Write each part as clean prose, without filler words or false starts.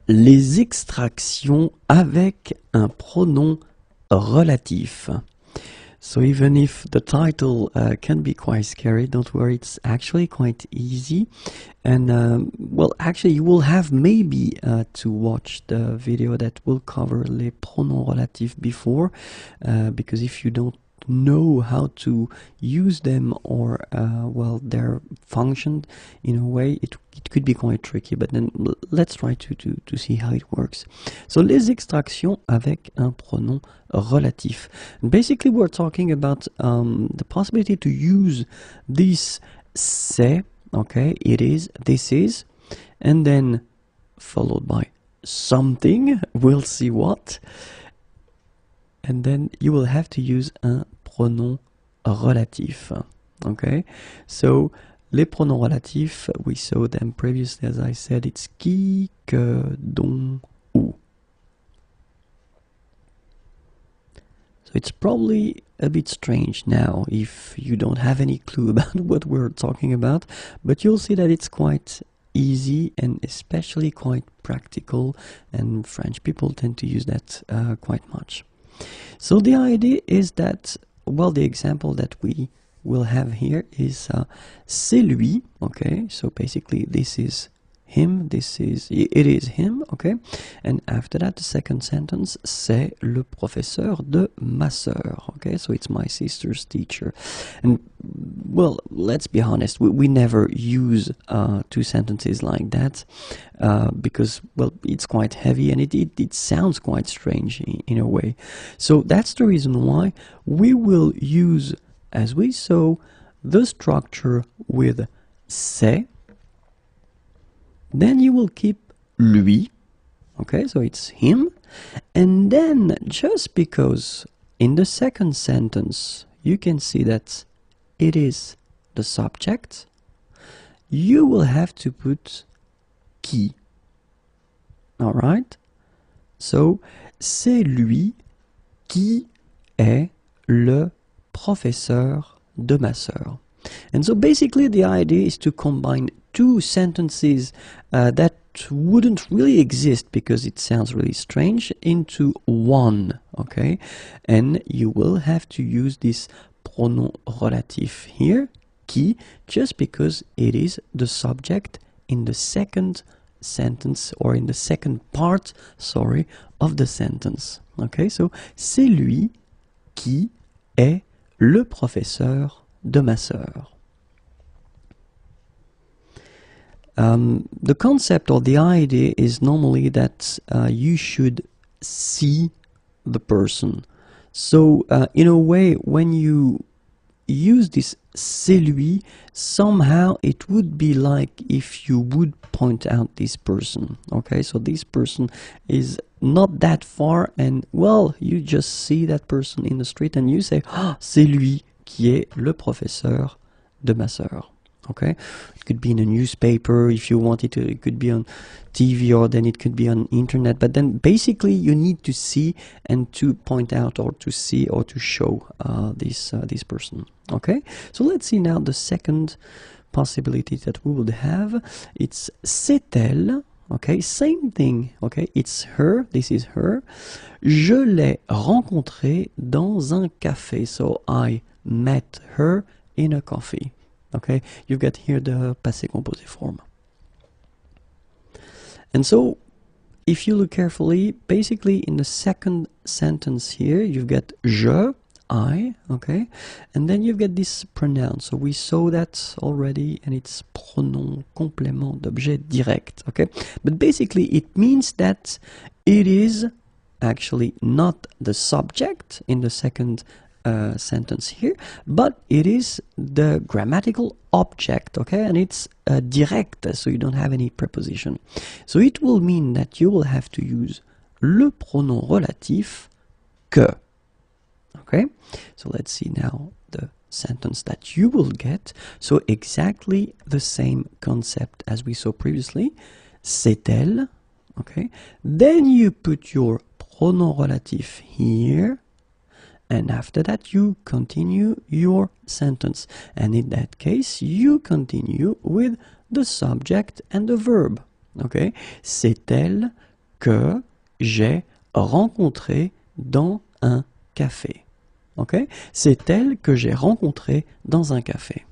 les extractions avec un pronom relatif. So even if the title can be quite scary, don't worry, it's actually quite easy. And well, actually you will have maybe to watch the video that will cover les pronoms relatifs before, because if you don't know how to use them or well, their function in a way, it could be quite tricky, but then let's try to see how it works. So les extractions avec un pronom relatif. And basically we're talking about the possibility to use this c'est, okay, it is, this is, and then followed by something, we'll see what, and then you will have to use un pronom relatif. Okay, so les pronoms relatifs, we saw them previously, as I said, it's qui, que, dont, où. So it's probably a bit strange now if you don't have any clue about what we're talking about, but you'll see that it's quite easy and especially quite practical, and French people tend to use that quite much. So the idea is that, well, the example that we will have here is c'est lui, okay, so basically this is him, it is him, okay, and after that the second sentence, c'est le professeur de ma sœur, okay, so it's my sister's teacher. And well, let's be honest, we never use two sentences like that because, well, it's quite heavy and it sounds quite strange in a way. So that's the reason why we will use, as we saw, the structure with c'est. Then you will keep lui, okay, so it's him, and then just because in the second sentence you can see that it is the subject, you will have to put qui. Alright? So, c'est lui qui est le professeur de ma sœur. And so basically the idea is to combine two sentences that wouldn't really exist because it sounds really strange into one, okay? And you will have to use this pronom relatif here, qui, just because it is the subject in the second sentence, or in the second part, sorry, of the sentence. Okay, so c'est lui qui est le professeur de ma sœur. The concept or the idea is normally that you should see the person. So in a way, when you use this c'est lui, somehow it would be like if you would point out this person. Okay, so this person is not that far, and well, you just see that person in the street and you say, ah, c'est lui qui est le professeur de ma sœur. Okay, it could be in a newspaper if you wanted to, it could be on TV, or then it could be on internet, but then basically you need to see and to point out or to see or to show this person. Okay, so let's see now the second possibility that we would have. It's c'est elle. Okay, same thing. Okay, it's her, this is her. Je l'ai rencontrée dans un café, so I met her in a coffee. Okay, you've got here the passé composé form. And so, if you look carefully, basically in the second sentence here, you've got je, I, okay, and then you've got this pronoun. So we saw that already, and it's pronom complément d'objet direct, okay? But basically it means that it is actually not the subject in the second sentence here, but it is the grammatical object, okay, and it's direct, so you don't have any preposition. So it will mean that you will have to use le pronom relatif que. Okay, so let's see now the sentence that you will get. So exactly the same concept as we saw previously. C'est elle, okay, then you put your pronom relatif here, and after that you continue your sentence, and in that case you continue with the subject and the verb. Okay, c'est elle que j'ai rencontrée dans un café. Okay? C'est elle que j'ai rencontrée dans un café.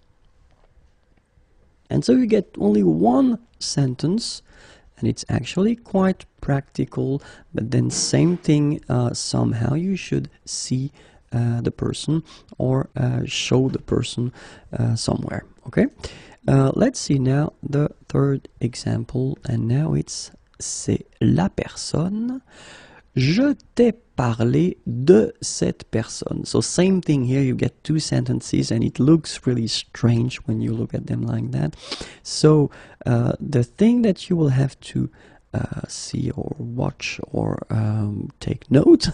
And so you get only one sentence, and it's actually quite practical, but then same thing, somehow you should see the person or show the person somewhere. Okay? Let's see now the third example, and now c'est la personne. Je t'ai parlé de cette personne. So same thing here, you get two sentences and it looks really strange when you look at them like that. So the thing that you will have to see or watch or take note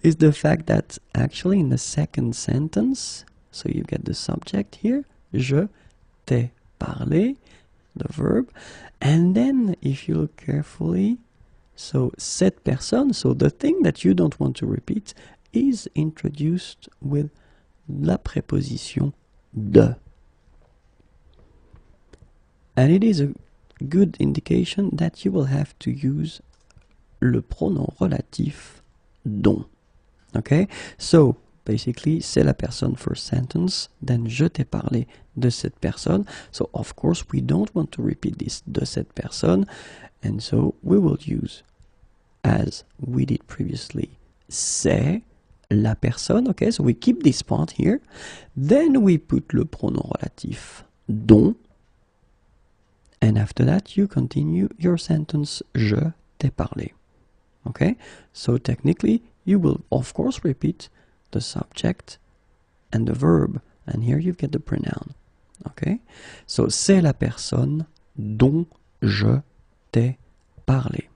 is the fact that actually in the second sentence, so you get the subject here, je t'ai parlé, the verb, and then if you look carefully, so cette personne, so the thing that you don't want to repeat is introduced with la préposition de. And it is a good indication that you will have to use le pronom relatif dont. Okay? So basically, c'est la personne first sentence, then je t'ai parlé de cette personne. So of course we don't want to repeat this de cette personne, and so we will use, as we did previously, c'est la personne. Okay, so we keep this part here. Then we put le pronom relatif dont, and after that you continue your sentence je t'ai parlé. Okay, so technically you will of course repeat the subject and the verb, and here you get the pronoun. Okay, so c'est la personne dont je t'ai parlé.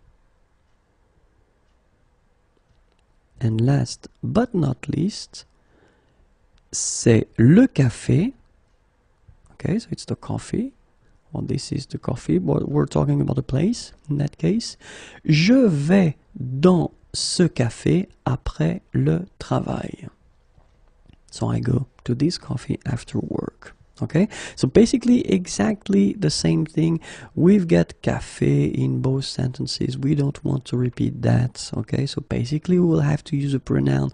And last but not least, c'est le café. Okay, so it's the coffee. Well, this is the coffee, but we're talking about a place in that case. Je vais dans ce café après le travail. So I go to this coffee after work. Okay, so basically exactly the same thing. We've got café in both sentences. We don't want to repeat that. Okay, so basically we will have to use a pronoun,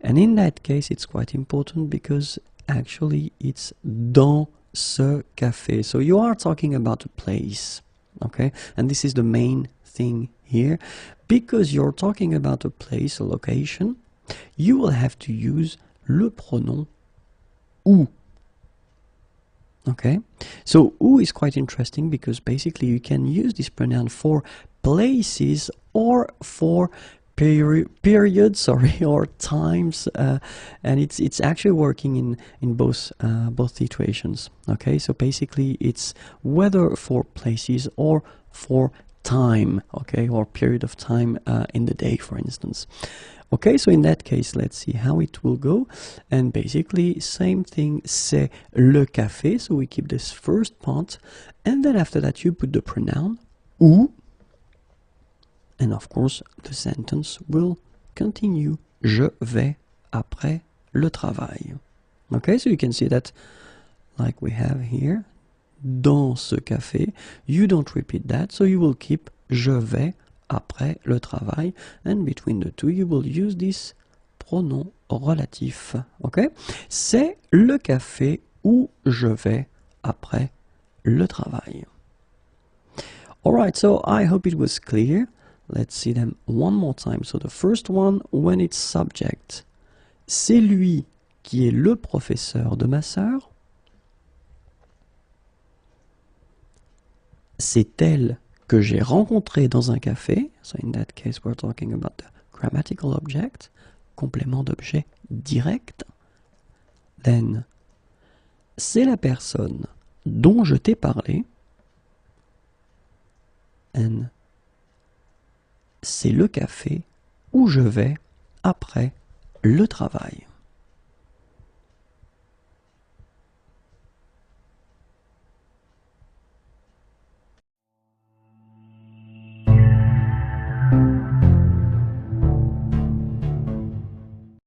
and in that case it's quite important because actually it's dans ce café. So you are talking about a place. Okay, and this is the main thing here, because you're talking about a place, a location. You will have to use le pronom où. Okay, so où is quite interesting because basically you can use this pronoun for places or for periods, or times, and it's actually working in both situations. Okay, so basically it's whether for places or for time, okay, or period of time in the day, for instance. Okay, so in that case, let's see how it will go. And basically, same thing, c'est le café. So we keep this first part. And then after that, you put the pronoun où. And of course, the sentence will continue. Je vais après le travail. Okay, so you can see that like we have here. Dans ce café. You don't repeat that. So you will keep je vais après le travail, and between the two you will use this pronom relatif. Okay? C'est le café où je vais après le travail. Alright, so I hope it was clear. Let's see them one more time. So the first one, when it's subject, c'est lui qui est le professeur de ma sœur. C'est elle que j'ai rencontré dans un café. So in that case, we're talking about the grammatical object, complément d'objet direct. Then, c'est la personne dont je t'ai parlé. And, c'est le café où je vais après le travail.